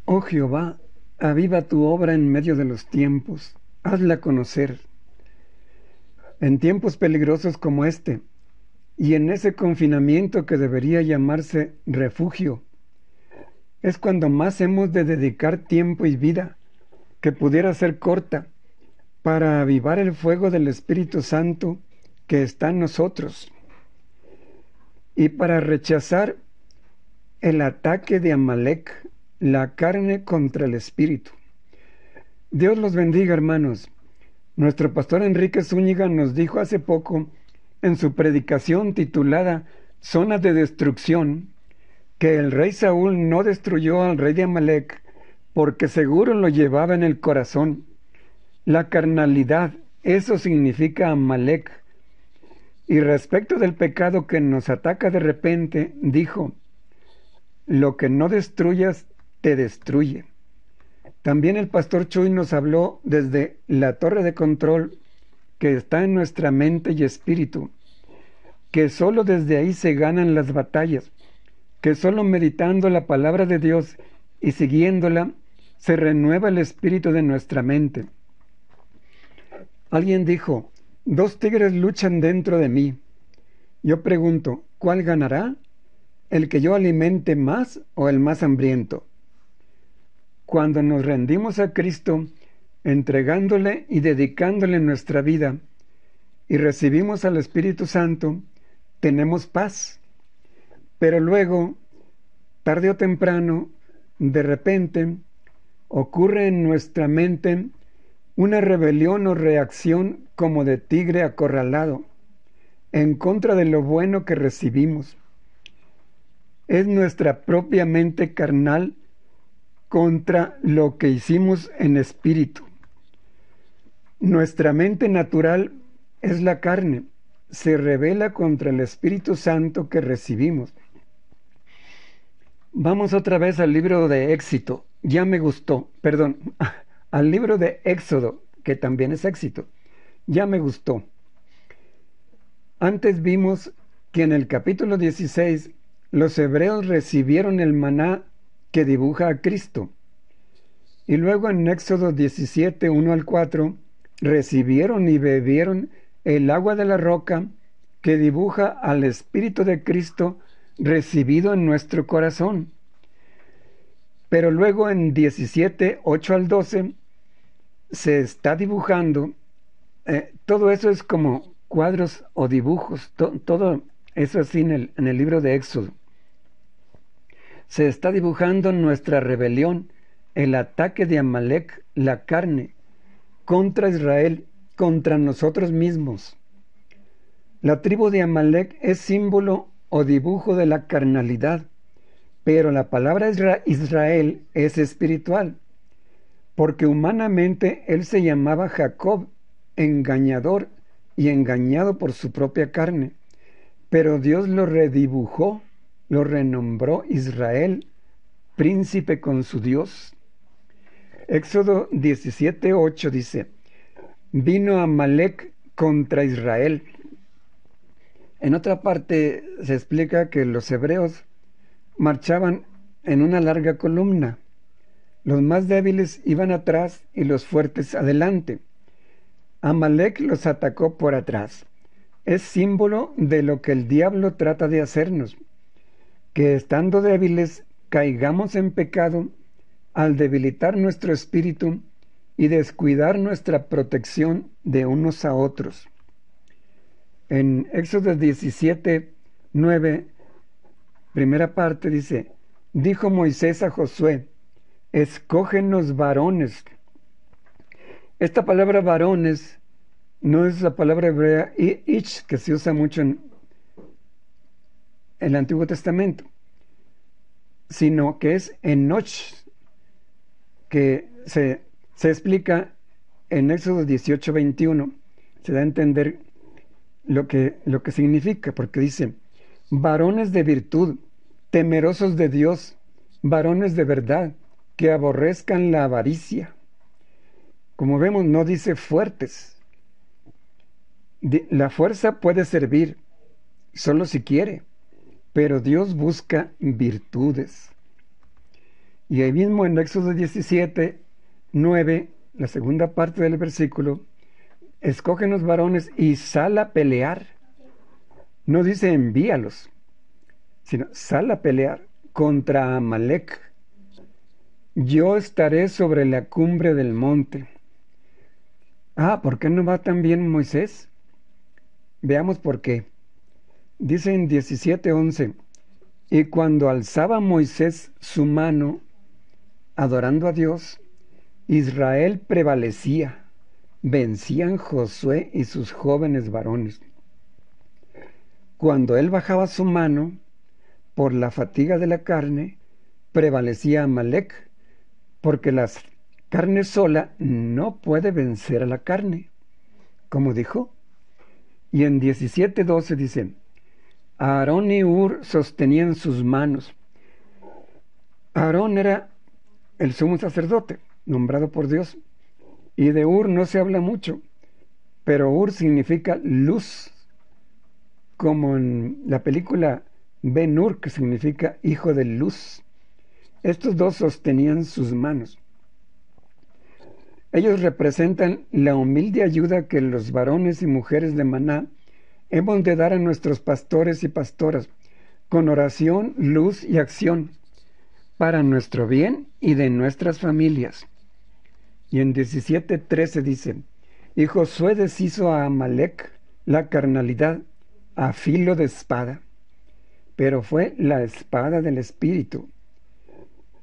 Oh Jehová, aviva tu obra en medio de los tiempos, hazla conocer. En tiempos peligrosos como este, y en ese confinamiento que debería llamarse refugio, es cuando más hemos de dedicar tiempo y vida, que pudiera ser corta, para avivar el fuego del Espíritu Santo que está en nosotros, y para rechazar el ataque de Amalek, la carne contra el Espíritu. Dios los bendiga, hermanos. Nuestro pastor Enrique Zúñiga nos dijo hace poco, en su predicación titulada Zona de Destrucción, que el rey Saúl no destruyó al rey de Amalek porque seguro lo llevaba en el corazón. La carnalidad, eso significa Amalek. Y respecto del pecado que nos ataca de repente, dijo, lo que no destruyas, te destruye. También el pastor Chuy nos habló desde la torre de control que está en nuestra mente y espíritu, que solo desde ahí se ganan las batallas, que solo meditando la palabra de Dios y siguiéndola se renueva el espíritu de nuestra mente. Alguien dijo, 2 tigres luchan dentro de mí. Yo pregunto, ¿cuál ganará? ¿El que yo alimente más o el más hambriento? Cuando nos rendimos a Cristo, entregándole y dedicándole nuestra vida, y recibimos al Espíritu Santo, tenemos paz. Pero luego, tarde o temprano, de repente, ocurre en nuestra mente una rebelión o reacción como de tigre acorralado, en contra de lo bueno que recibimos. Es nuestra propia mente carnal contra lo que hicimos en espíritu. Nuestra mente natural es la carne, se rebela contra el Espíritu Santo que recibimos. Vamos otra vez al libro de Éxito, al libro de Éxodo, que también es Éxito, ya me gustó. Antes vimos que en el capítulo 16 los hebreos recibieron el maná que dibuja a Cristo. Y luego en Éxodo 17, 1 al 4, recibieron y bebieron el agua de la roca que dibuja al Espíritu de Cristo recibido en nuestro corazón. Pero luego en 17, 8 al 12, se está dibujando, todo eso es como cuadros o dibujos, todo eso así en el libro de Éxodo. Se está dibujando nuestra rebelión, el ataque de Amalek, la carne, contra Israel, contra nosotros mismos. La tribu de Amalek es símbolo o dibujo de la carnalidad, pero la palabra Israel es espiritual, porque humanamente él se llamaba Jacob, engañador y engañado por su propia carne, pero Dios lo redibujó, lo renombró Israel, príncipe con su Dios. Éxodo 17:8 dice, vino Amalek contra Israel. En otra parte se explica que los hebreos marchaban en una larga columna. Los más débiles iban atrás y los fuertes adelante. Amalek los atacó por atrás. Es símbolo de lo que el diablo trata de hacernos, que estando débiles caigamos en pecado al debilitar nuestro espíritu y descuidar nuestra protección de unos a otros. En Éxodo 17, 9, primera parte dice, dijo Moisés a Josué, escógenos varones. Esta palabra varones no es la palabra hebrea ich, que se usa mucho en el Antiguo Testamento, sino que es enoch, que se explica en Éxodo 18, 21. Se da a entender lo que significa, porque dice, varones de virtud, temerosos de Dios, varones de verdad, que aborrezcan la avaricia. Como vemos, no dice fuertes. La fuerza puede servir, solo si quiere, pero Dios busca virtudes. Y ahí mismo en Éxodo 17, 9, la segunda parte del versículo, escogen los varones y sal a pelear. No dice envíalos, sino sal a pelear contra Amalec. Yo estaré sobre la cumbre del monte. ¿Por qué no va también Moisés? Veamos por qué. Dice en 17:11, y cuando alzaba Moisés su mano, adorando a Dios, Israel prevalecía, vencían Josué y sus jóvenes varones. Cuando él bajaba su mano, por la fatiga de la carne, prevalecía Amalec, porque la carne sola no puede vencer a la carne, como dijo. Y en 17:12 dice, Aarón y Hur sostenían sus manos. Aarón era el sumo sacerdote, nombrado por Dios, y de Hur no se habla mucho, pero Hur significa luz, como en la película Ben-Hur, que significa hijo de luz. Estos dos sostenían sus manos. Ellos representan la humilde ayuda que los varones y mujeres de Maná hemos de dar a nuestros pastores y pastoras, con oración, luz y acción, para nuestro bien y de nuestras familias. Y en 17:13 dice, y Josué deshizo a Amalec la carnalidad a filo de espada, pero fue la espada del Espíritu.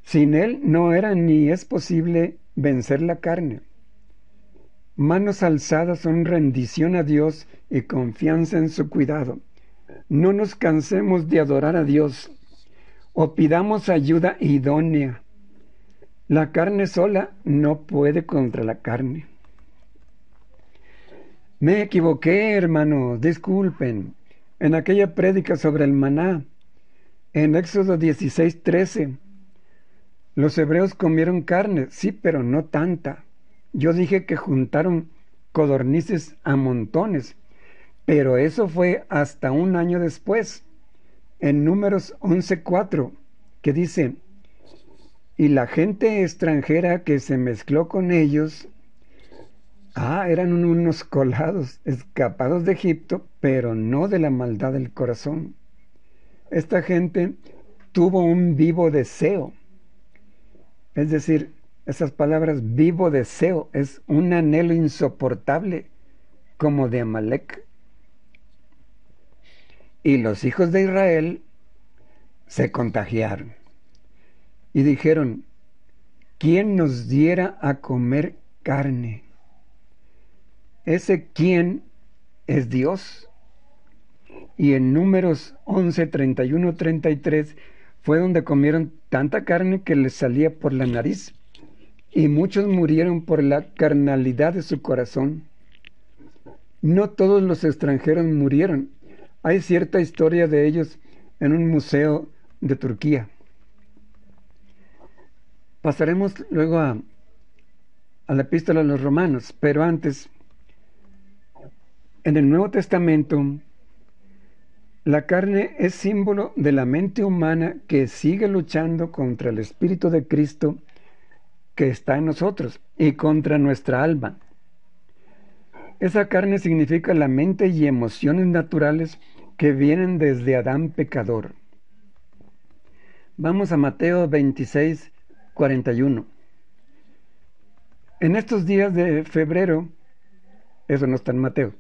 Sin él no era ni es posible vencer la carne. Manos alzadas son rendición a Dios y confianza en su cuidado. No nos cansemos de adorar a Dios o pidamos ayuda idónea. La carne sola no puede contra la carne. Me equivoqué, hermanos, disculpen. En aquella prédica sobre el maná, en Éxodo 16:13, los hebreos comieron carne, sí, pero no tanta. Yo dije que juntaron codornices a montones, pero eso fue hasta un año después, en Números 11:4, que dice, y la gente extranjera que se mezcló con ellos, eran unos colados, escapados de Egipto, pero no de la maldad del corazón. Esta gente tuvo un vivo deseo, es decir, esas palabras vivo deseo, es un anhelo insoportable como de Amalec. Y los hijos de Israel se contagiaron y dijeron, ¿quién nos diera a comer carne? Ese quién es Dios. Y en Números 11, 31, 33 fue donde comieron tanta carne que les salía por la nariz. Y muchos murieron por la carnalidad de su corazón. No todos los extranjeros murieron. Hay cierta historia de ellos en un museo de Turquía. Pasaremos luego a la epístola a los Romanos, pero antes, en el Nuevo Testamento, la carne es símbolo de la mente humana que sigue luchando contra el Espíritu de Cristo que está en nosotros y contra nuestra alma. Esa carne significa la mente y emociones naturales que vienen desde Adán pecador. Vamos a Mateo 26, 41. En estos días de febrero, eso no está en Mateo,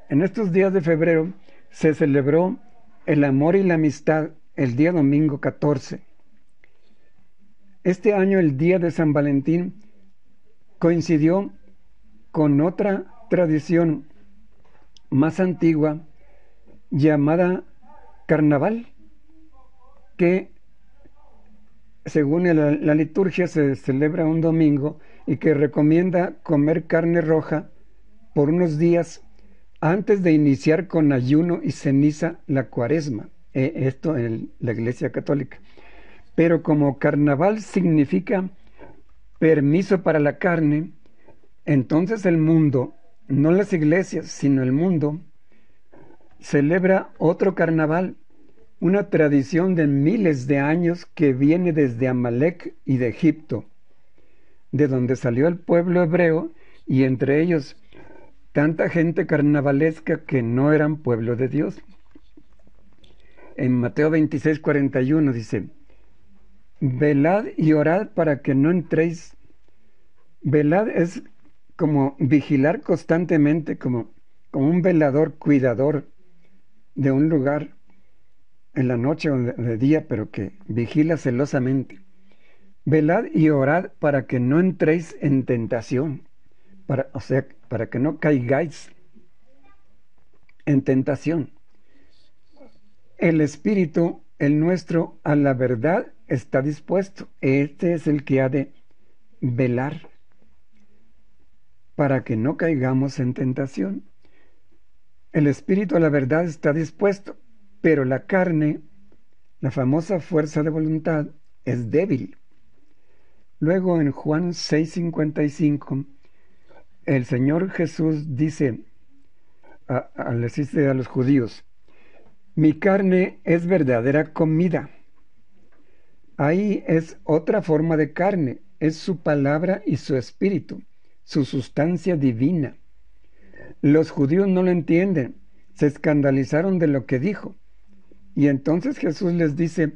en estos días de febrero se celebró el amor y la amistad el día domingo 14. Este año el día de San Valentín coincidió con otra tradición más antigua llamada carnaval, que según la liturgia se celebra un domingo y que recomienda comer carne roja por unos días antes de iniciar con ayuno y ceniza la cuaresma, esto en la Iglesia Católica. Pero como carnaval significa permiso para la carne, entonces el mundo, no las iglesias, sino el mundo, celebra otro carnaval una tradición de miles de años que viene desde Amalek y de Egipto, de donde salió el pueblo hebreo, y entre ellos tanta gente carnavalesca que no eran pueblo de Dios. En Mateo 26:41 dice: velad y orad para que no entréis. Velad es como vigilar constantemente, como un velador, cuidador de un lugar en la noche o de día, pero que vigila celosamente. Velad y orad para que no entréis en tentación, o sea, para que no caigáis en tentación. El espíritu, el nuestro, a la verdad está dispuesto. Este es el que ha de velar para que no caigamos en tentación. El espíritu a la verdad está dispuesto, pero la carne, la famosa fuerza de voluntad, es débil. Luego en Juan 6:55, el Señor Jesús dice, al decirle a los judíos: mi carne es verdadera comida. Ahí es otra forma de carne, es su palabra y su espíritu, su sustancia divina. Los judíos no lo entienden, se escandalizaron de lo que dijo. Y entonces Jesús les dice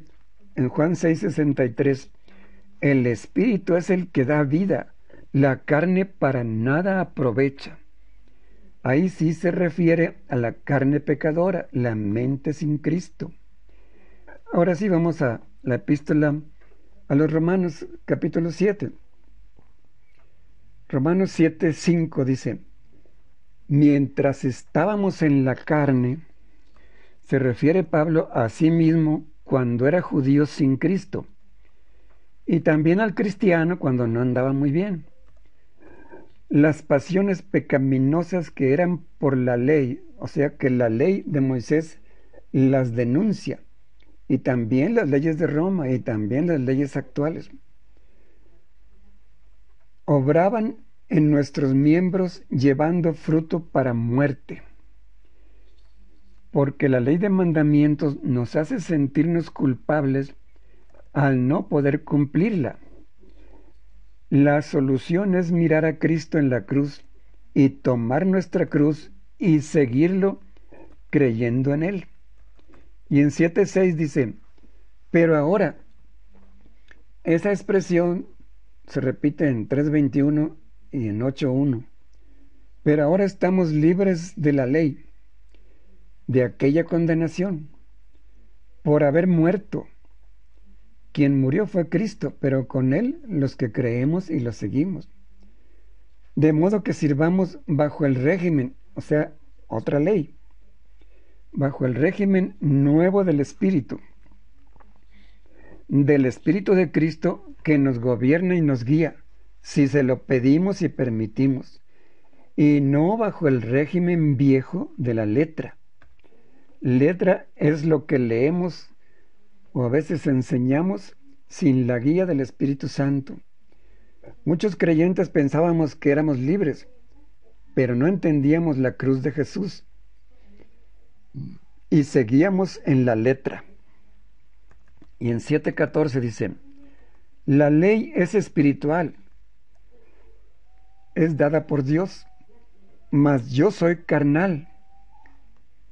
en Juan 6:63, el espíritu es el que da vida, la carne para nada aprovecha. Ahí sí se refiere a la carne pecadora, la mente sin Cristo. Ahora sí vamos a la epístola a los Romanos, capítulo 7. Romanos 7:5 dice: mientras estábamos en la carne, se refiere Pablo a sí mismo cuando era judío sin Cristo, y también al cristiano cuando no andaba muy bien. Las pasiones pecaminosas que eran por la ley, o sea que la ley de Moisés las denuncia, y también las leyes de Roma y también las leyes actuales, obraban en nuestros miembros llevando fruto para muerte, porque la ley de mandamientos nos hace sentirnos culpables al no poder cumplirla. La solución es mirar a Cristo en la cruz y tomar nuestra cruz y seguirlo creyendo en Él. Y en 7:6 dice: pero ahora, esa expresión se repite en 3:21 y en 8:1. Pero ahora estamos libres de la ley, de aquella condenación, por haber muerto. Quien murió fue Cristo, pero con Él los que creemos y lo seguimos. De modo que sirvamos bajo el régimen, o sea, otra ley, bajo el régimen nuevo del Espíritu de Cristo, que nos gobierna y nos guía, si se lo pedimos y permitimos, y no bajo el régimen viejo de la letra. Letra es lo que leemos o a veces enseñamos sin la guía del Espíritu Santo. Muchos creyentes pensábamos que éramos libres, pero no entendíamos la cruz de Jesús y seguíamos en la letra. Y en 7:14 dice: la ley es espiritual, es dada por Dios, mas yo soy carnal.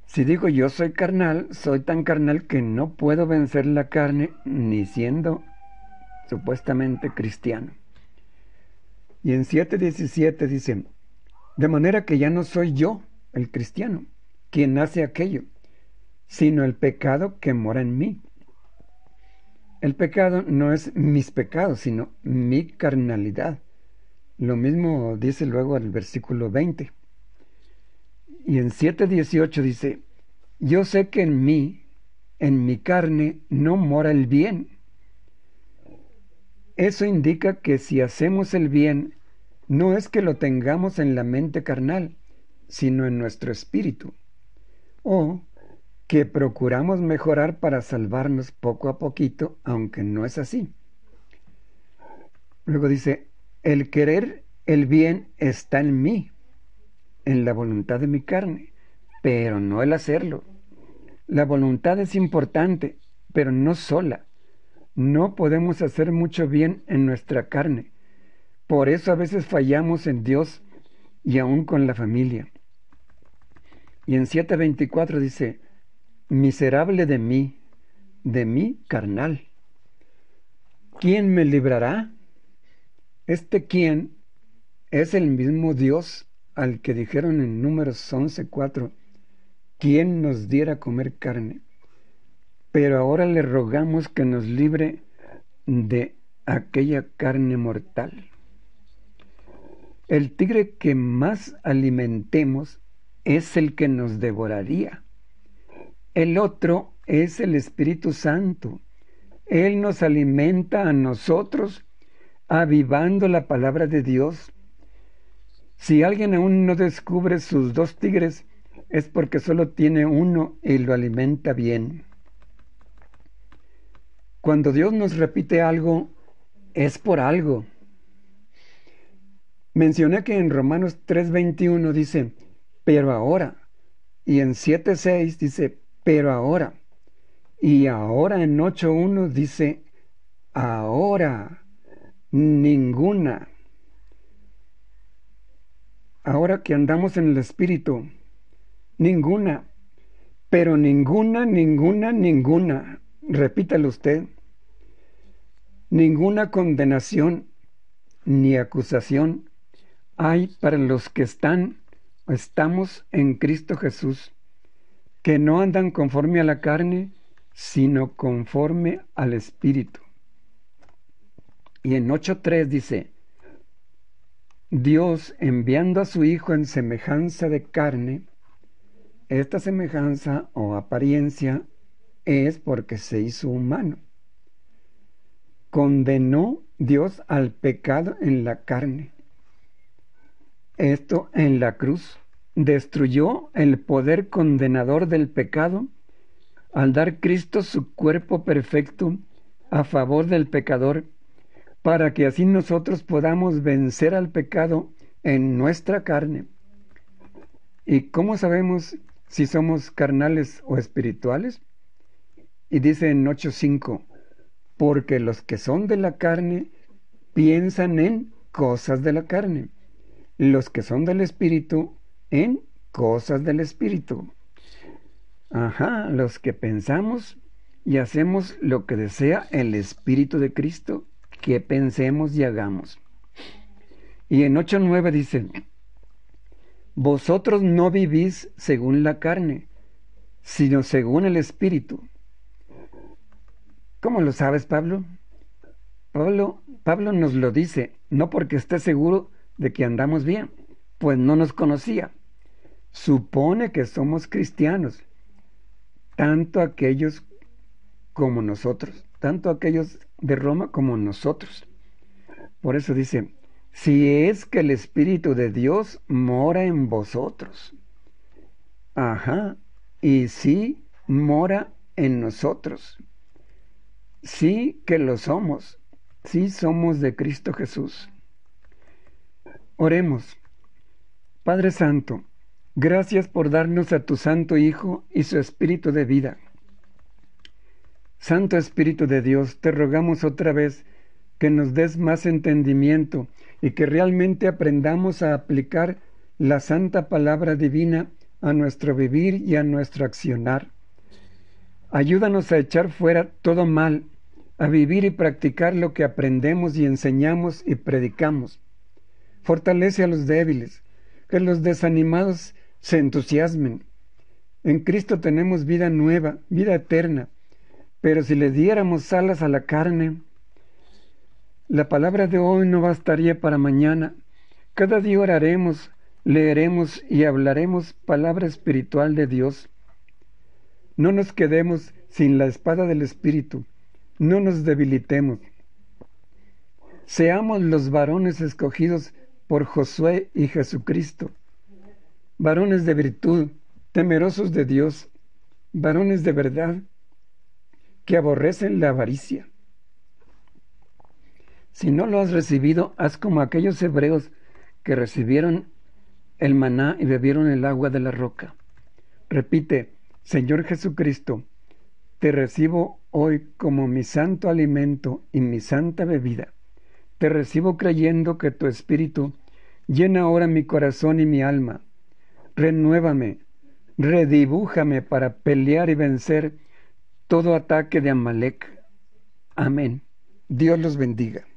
Si digo yo soy carnal, soy tan carnal que no puedo vencer la carne ni siendo supuestamente cristiano. Y en 7:17 dice: de manera que ya no soy yo, el cristiano, quien hace aquello, sino el pecado que mora en mí. El pecado no es mis pecados, sino mi carnalidad. Lo mismo dice luego el versículo 20. Y en 7:18 dice: yo sé que en mí, en mi carne, no mora el bien. Eso indica que si hacemos el bien, no es que lo tengamos en la mente carnal, sino en nuestro espíritu. O que procuramos mejorar para salvarnos poco a poquito, aunque no es así. Luego dice: el querer el bien está en mí, en la voluntad de mi carne, pero no el hacerlo. La voluntad es importante, pero no sola. No podemos hacer mucho bien en nuestra carne. Por eso a veces fallamos en Dios y aún con la familia. Y en 7:24 dice, miserable de mí carnal. ¿Quién me librará? Este quién es el mismo Dios al que dijeron en Números 11:4, ¿quién nos diera a comer carne? Pero ahora le rogamos que nos libre de aquella carne mortal. El tigre que más alimentemos es el que nos devoraría. El otro es el Espíritu Santo. Él nos alimenta a nosotros, avivando la palabra de Dios. Si alguien aún no descubre sus dos tigres, es porque solo tiene uno y lo alimenta bien. Cuando Dios nos repite algo, es por algo. Mencioné que en Romanos 3:21 dice, pero ahora, y en 7:6 dice, pero ahora, y ahora en 8:1 dice, ahora, ninguna. Ahora que andamos en el Espíritu, ninguna, pero ninguna, repítalo usted, ninguna condenación ni acusación hay para los que estamos en Cristo Jesús, que no andan conforme a la carne, sino conforme al Espíritu. Y en 8:3 dice, Dios enviando a su Hijo en semejanza de carne, esta semejanza o apariencia es porque se hizo humano. Condenó Dios al pecado en la carne. Esto en la cruz destruyó el poder condenador del pecado al dar Cristo su cuerpo perfecto a favor del pecador, para que así nosotros podamos vencer al pecado en nuestra carne. ¿Y cómo sabemos si somos carnales o espirituales? Y dice en 8:5, porque los que son de la carne piensan en cosas de la carne, los que son del Espíritu en cosas del Espíritu. Los que pensamos y hacemos lo que desea el Espíritu de Cristo, que pensemos y hagamos. Y en 8:9 dice, vosotros no vivís según la carne, sino según el Espíritu. ¿Cómo lo sabes, Pablo? Pablo nos lo dice, no porque esté seguro de que andamos bien, pues no nos conocía. Supone que somos cristianos, tanto aquellos como nosotros, tanto aquellos de Roma como nosotros. Por eso dice, si es que el Espíritu de Dios mora en vosotros. Y sí mora en nosotros. Sí que lo somos. Sí somos de Cristo Jesús. Oremos. Padre Santo, gracias por darnos a tu Santo Hijo y su Espíritu de vida. Santo Espíritu de Dios, te rogamos otra vez que nos des más entendimiento y que realmente aprendamos a aplicar la santa palabra divina a nuestro vivir y a nuestro accionar. Ayúdanos a echar fuera todo mal, a vivir y practicar lo que aprendemos y enseñamos y predicamos. Fortalece a los débiles, que los desanimados se entusiasmen. En Cristo tenemos vida nueva, vida eterna, pero si le diéramos alas a la carne, la palabra de hoy no bastaría para mañana. Cada día oraremos, leeremos y hablaremos palabra espiritual de Dios. No nos quedemos sin la espada del Espíritu, no nos debilitemos. Seamos los varones escogidos por Josué y Jesucristo, varones de virtud, temerosos de Dios, varones de verdad, que aborrecen la avaricia. Si no lo has recibido, haz como aquellos hebreos que recibieron el maná y bebieron el agua de la roca. Repite, Señor Jesucristo, te recibo hoy como mi santo alimento y mi santa bebida. Te recibo creyendo que tu Espíritu llena ahora mi corazón y mi alma. Renuévame, redibújame para pelear y vencer todo ataque de Amalek. Amén. Dios los bendiga.